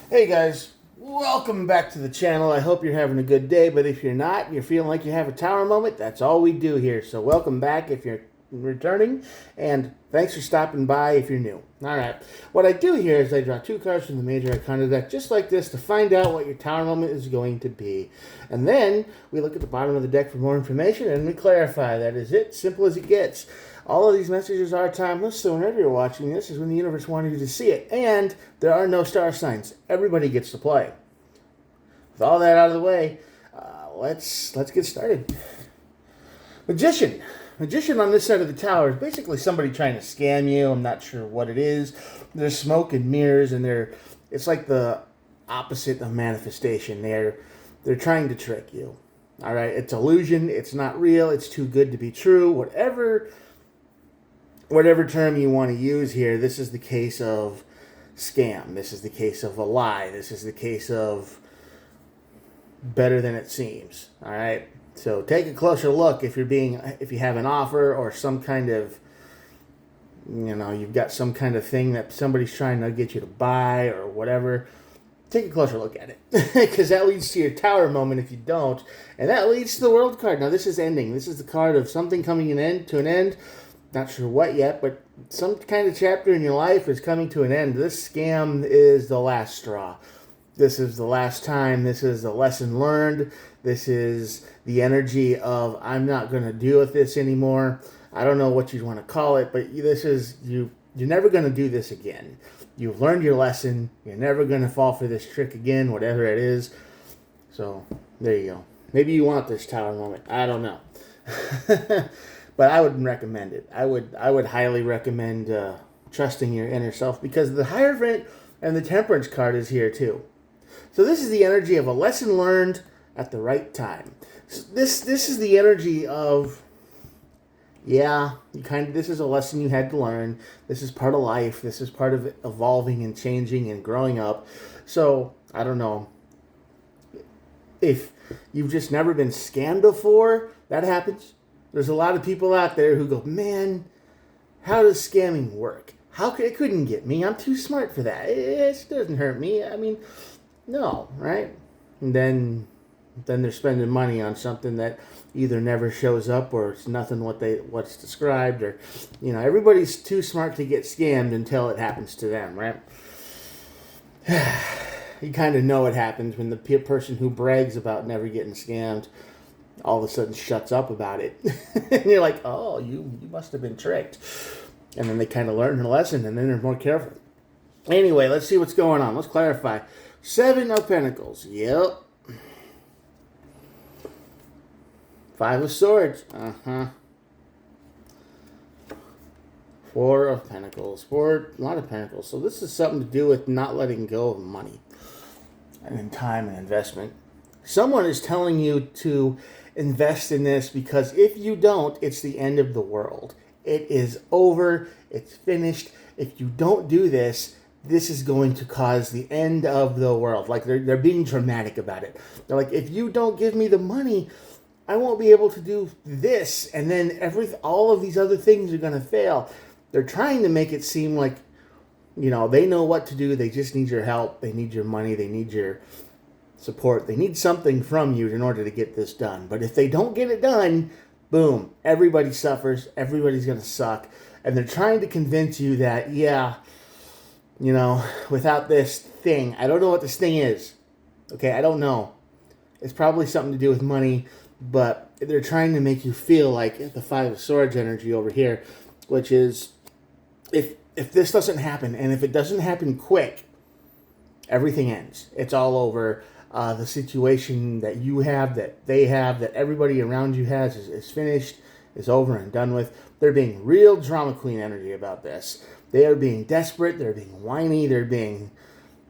Hey guys, welcome back to the channel. I hope you're having a good day, but if you're not, you're feeling like you have a tower moment, that's all we do here. So welcome back if you're returning, and thanks for stopping by if you're new. Alright, what I do here is I draw two cards from the Major Arcana deck, just like this, to find out what your tower moment is going to be. And then we look at the bottom of the deck for more information, and we clarify. That is it, simple as it gets. All of these messages are timeless, so whenever you're watching this is when the universe wanted you to see it. And there are no star signs. Everybody gets to play. With all that out of the way, let's get started. Magician. Magician on this side of the tower is basically somebody trying to scam you. I'm not sure what it is. There's smoke and mirrors, and it's like the opposite of manifestation. They're trying to trick you. All right, it's illusion. It's not real. It's too good to be true. Whatever term you want to use here, this is the case of scam. This is the case of a lie. This is the case of better than it seems. All right. So take a closer look if you have an offer or some kind of, you've got some kind of thing that somebody's trying to get you to buy or whatever. Take a closer look at it, because that leads to your tower moment if you don't, and that leads to the world card. Now this is ending. This is the card of something coming to an end. Not sure what yet, but some kind of chapter in your life is coming to an end. This scam is the last straw. This is the last time. This is the lesson learned. This is the energy of, I'm not going to deal with this anymore. I don't know what you want to call it, but this is, you're never going to do this again. You've learned your lesson. You're never going to fall for this trick again, whatever it is. So, there you go. Maybe you want this tower moment. I don't know. But I wouldn't recommend it. I would highly recommend trusting your inner self, because the Hierophant and the Temperance card is here too. So this is the energy of a lesson learned at the right time. So this is the energy of, this is a lesson you had to learn. This is part of life. This is part of evolving and changing and growing up. So I don't know if you've just never been scammed before. That happens. There's a lot of people out there who go, man, how does scamming work? It couldn't get me. I'm too smart for that. It doesn't hurt me. I mean, no, right? And then they're spending money on something that either never shows up, or it's nothing what's described, or everybody's too smart to get scammed until it happens to them, right? You kind of know it happens when the person who brags about never getting scammed all of a sudden shuts up about it. And you're like, oh, you must have been tricked. And then they kind of learn their lesson, and then they're more careful. Anyway, let's see what's going on. Let's clarify. 7 of Pentacles. Yep. 5 of Swords. Uh-huh. 4 of Pentacles. A lot of Pentacles. So this is something to do with not letting go of money and in time and investment. Someone is telling you to invest in this, because if you don't, it's the end of the world. It is over. It's finished. If you don't do this, this is going to cause the end of the world. Like they're being dramatic about it. They're like, if you don't give me the money, I won't be able to do this, and then all of these other things are going to fail. They're trying to make it seem like, they know what to do. They just need your help. They need your money. They need your support. They need something from you in order to get this done. But if they don't get it done, boom, everybody suffers. Everybody's going to suck. And they're trying to convince you that, without this thing, I don't know what this thing is. Okay, I don't know. It's probably something to do with money, but they're trying to make you feel like the 5 of Swords energy over here, which is, if this doesn't happen, and if it doesn't happen quick, everything ends. It's all over. The situation that you have, that they have, that everybody around you has is finished, is over and done with. They're being real drama queen energy about this. They are being desperate. They're being whiny. They're being,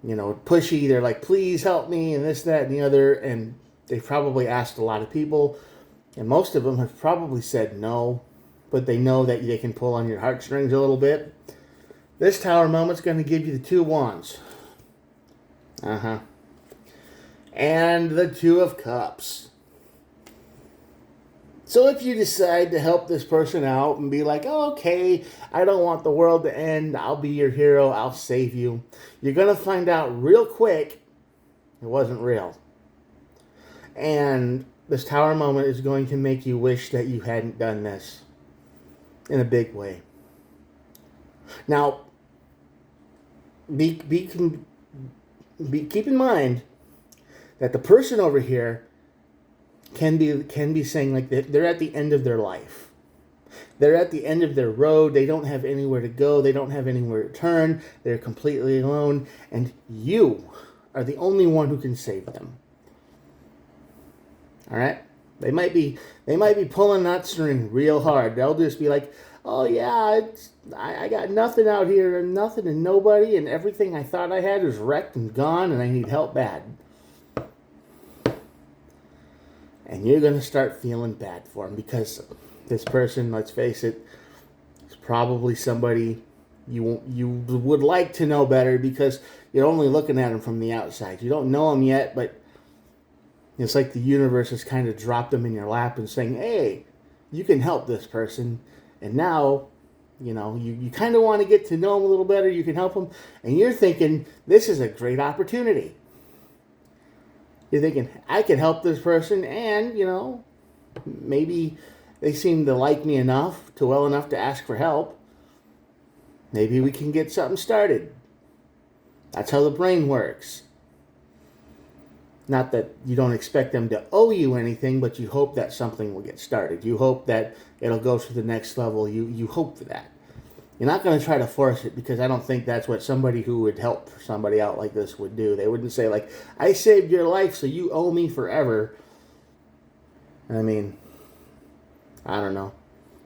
pushy. They're like, please help me, and this, that, and the other. And they've probably asked a lot of people, and most of them have probably said no, but they know that they can pull on your heartstrings a little bit. This tower moment's going to give you the 2 wands. Uh-huh. And the 2 of Cups. So if you decide to help this person out and be like, oh, okay, I don't want the world to end, I'll be your hero, I'll save you, you're going to find out real quick it wasn't real. And this tower moment is going to make you wish that you hadn't done this in a big way. Now, keep in mind that the person over here can be saying like they're at the end of their life. They're at the end of their road. They don't have anywhere to go. They don't have anywhere to turn. They're completely alone. And you are the only one who can save them. All right? They might be pulling that string real hard. They'll just be like, oh yeah, I got nothing out here and nothing and nobody and everything I thought I had is wrecked and gone and I need help bad. And you're going to start feeling bad for him because this person, let's face it, is probably somebody you would like to know better because you're only looking at him from the outside. You don't know him yet, but it's like the universe has kind of dropped them in your lap and saying, hey, you can help this person. And now, you kind of want to get to know him a little better. You can help him. And you're thinking, this is a great opportunity. You're thinking, I can help this person and, maybe they seem to like me enough to ask for help. Maybe we can get something started. That's how the brain works. Not that you don't expect them to owe you anything, but you hope that something will get started. You hope that it'll go to the next level. You hope for that. You're not going to try to force it because I don't think that's what somebody who would help somebody out like this would do. They wouldn't say like, I saved your life so you owe me forever. I mean, I don't know.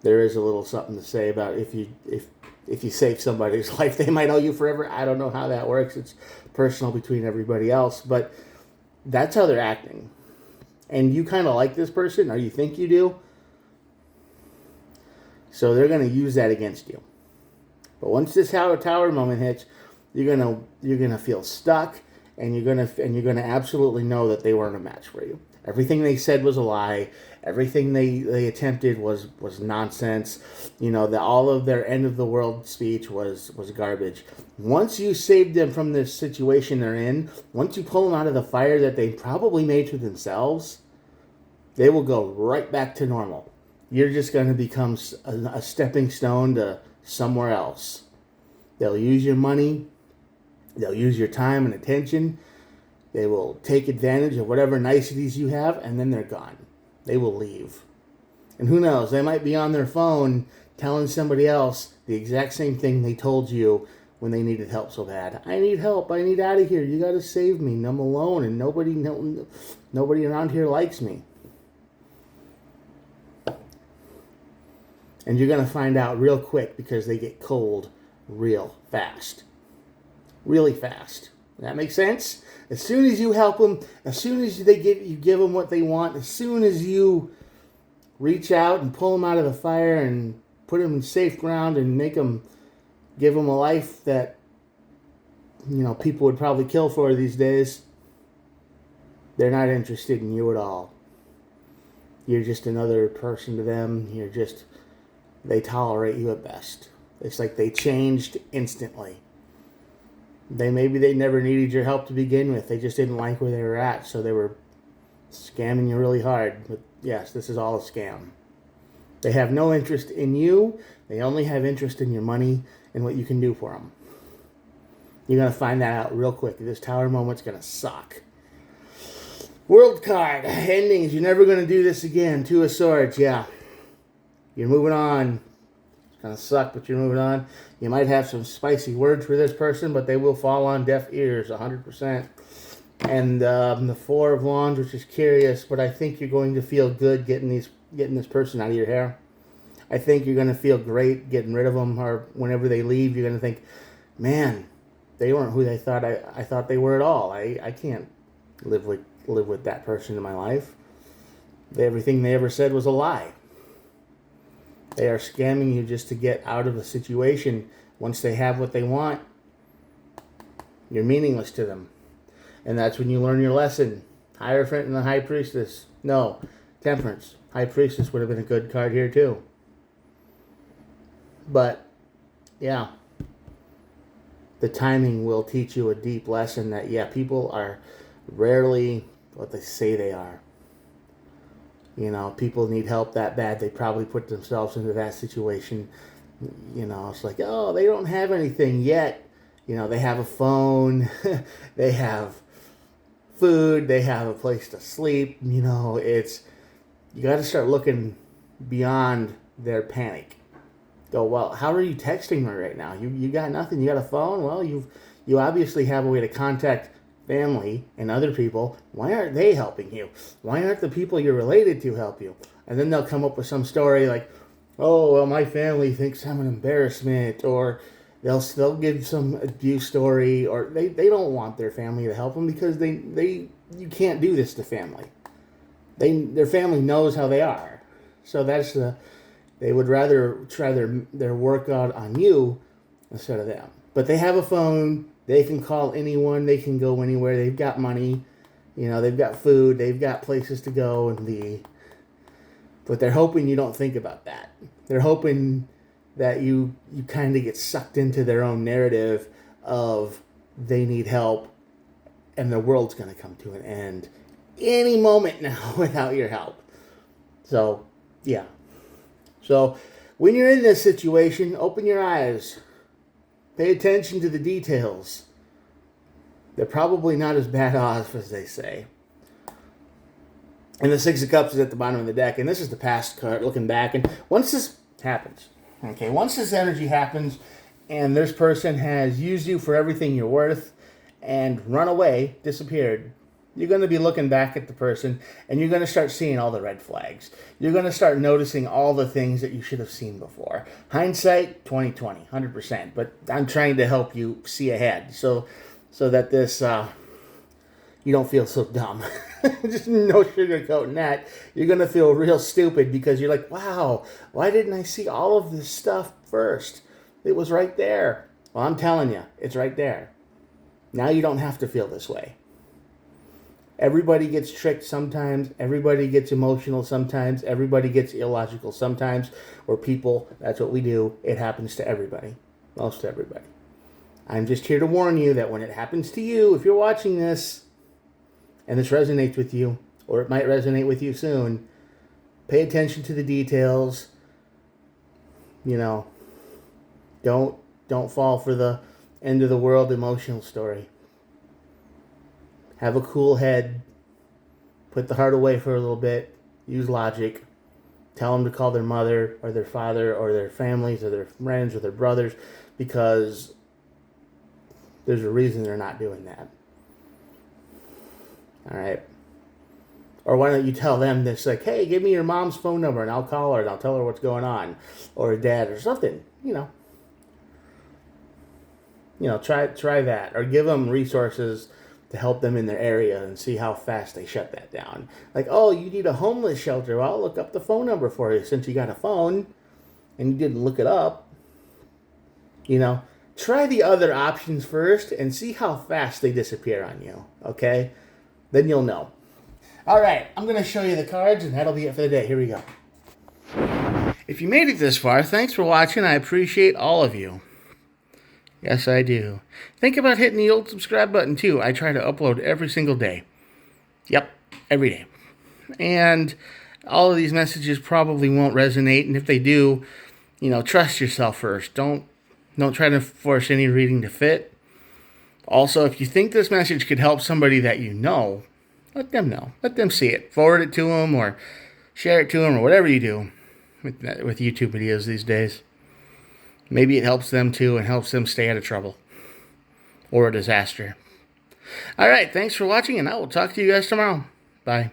There is a little something to say about if you save somebody's life, they might owe you forever. I don't know how that works. It's personal between everybody else, but that's how they're acting. And you kind of like this person, or you think you do. So they're going to use that against you. But once this tower moment hits, you're gonna feel stuck, and you're gonna absolutely know that they weren't a match for you. Everything they said was a lie. Everything they attempted was nonsense. All of their end of the world speech was garbage. Once you saved them from this situation they're in, once you pull them out of the fire that they probably made for themselves, they will go right back to normal. You're just going to become a stepping stone to somewhere else. They'll use your money. They'll use your time and attention. They will take advantage of whatever niceties you have, and then they're gone. They will leave. And who knows, they might be on their phone telling somebody else the exact same thing they told you when they needed help so bad. I need help. I need out of here. You got to save me. I'm alone, and nobody around here likes me. And you're going to find out real quick because they get cold real fast. Really fast. That makes sense? As soon as you help them, as soon as you give them what they want, as soon as you reach out and pull them out of the fire and put them in safe ground and give them a life that, people would probably kill for these days, they're not interested in you at all. You're just another person to them. They tolerate you at best. It's like they changed instantly. Maybe they never needed your help to begin with. They just didn't like where they were at, so they were scamming you really hard. But yes, this is all a scam. They have no interest in you. They only have interest in your money and what you can do for them. You're going to find that out real quick. This tower moment's going to suck. World card. Endings. You're never going to do this again. Two of Swords. Yeah. You're moving on. It's going to suck, but you're moving on. You might have some spicy words for this person, but they will fall on deaf ears 100%. And the Four of Wands, which is curious, but I think you're going to feel good getting this person out of your hair. I think you're going to feel great getting rid of them, or whenever they leave, you're going to think, man, they weren't who I thought they were at all. I can't live with that person in my life. Everything they ever said was a lie. They are scamming you just to get out of a situation. Once they have what they want, you're meaningless to them. And that's when you learn your lesson. Hierophant and the High Priestess. No, Temperance. High Priestess would have been a good card here too. But, yeah. The timing will teach you a deep lesson that, yeah, people are rarely what they say they are. You know, people need help that bad. They probably put themselves into that situation. You know, it's like, oh, they don't have anything yet. You know, they have a phone. They have food. They have a place to sleep. You know, you got to start looking beyond their panic. Go, well, how are you texting me right now? You got nothing. You got a phone? Well, you obviously have a way to contact family and other people. Why aren't they helping you? Why aren't the people you're related to help you? And then they'll come up with some story like, oh, well, my family thinks I'm an embarrassment, or they'll give some abuse story, or they don't want their family to help them because you can't do this to family. Their family knows how they are. So they would rather try their work out on you instead of them. But they have a phone. They can call anyone. They can go anywhere. They've got money. You know, they've got food. They've got places to go and be. But they're hoping you don't think about that. They're hoping that you kind of get sucked into their own narrative of they need help and the world's going to come to an end any moment now without your help. So, yeah. So, when you're in this situation, open your eyes. Pay attention to the details. They're probably not as bad off as they say. And the Six of Cups is at the bottom of the deck. And this is the past card, looking back. And once this happens, okay, once this energy happens and this person has used you for everything you're worth and run away, disappeared, you're going to be looking back at the person and you're going to start seeing all the red flags. You're going to start noticing all the things that you should have seen before. Hindsight, 20/20, 100%. But I'm trying to help you see ahead so that this you don't feel so dumb. Just no sugarcoating that. You're going to feel real stupid because you're like, wow, why didn't I see all of this stuff first? It was right there. Well, I'm telling you, it's right there. Now you don't have to feel this way. Everybody gets tricked sometimes. Everybody gets emotional sometimes. Everybody gets illogical sometimes. Or people, that's what we do. It happens to everybody. Most everybody. I'm just here to warn you that when it happens to you, if you're watching this and this resonates with you, or it might resonate with you soon, pay attention to the details. You know, don't fall for the end of the world emotional story. Have a cool head. Put the heart away for a little bit. Use logic. Tell them to call their mother or their father or their families or their friends or their brothers, because there's a reason they're not doing that. All right. Or why don't you tell them this, like, hey, give me your mom's phone number and I'll call her and I'll tell her what's going on. Or dad or something, you know. You know, try that. Or give them resources to help them in their area and see how fast they shut that down. Like, oh, you need a homeless shelter. Well, I'll look up the phone number for you since you got a phone and you didn't look it up. You know, try the other options first and see how fast they disappear on you, okay? Then you'll know. All right, I'm going to show you the cards and that'll be it for the day. Here we go. If you made it this far, thanks for watching. I appreciate all of you. Yes, I do. Think about hitting the old subscribe button, too. I try to upload every single day. Yep, every day. And all of these messages probably won't resonate, and if they do, you know, trust yourself first. Don't try to force any reading to fit. Also, if you think this message could help somebody that you know, let them know. Let them see it. Forward it to them or share it to them or whatever you do with YouTube videos these days. Maybe it helps them too and helps them stay out of trouble or a disaster. All right, thanks for watching, and I will talk to you guys tomorrow. Bye.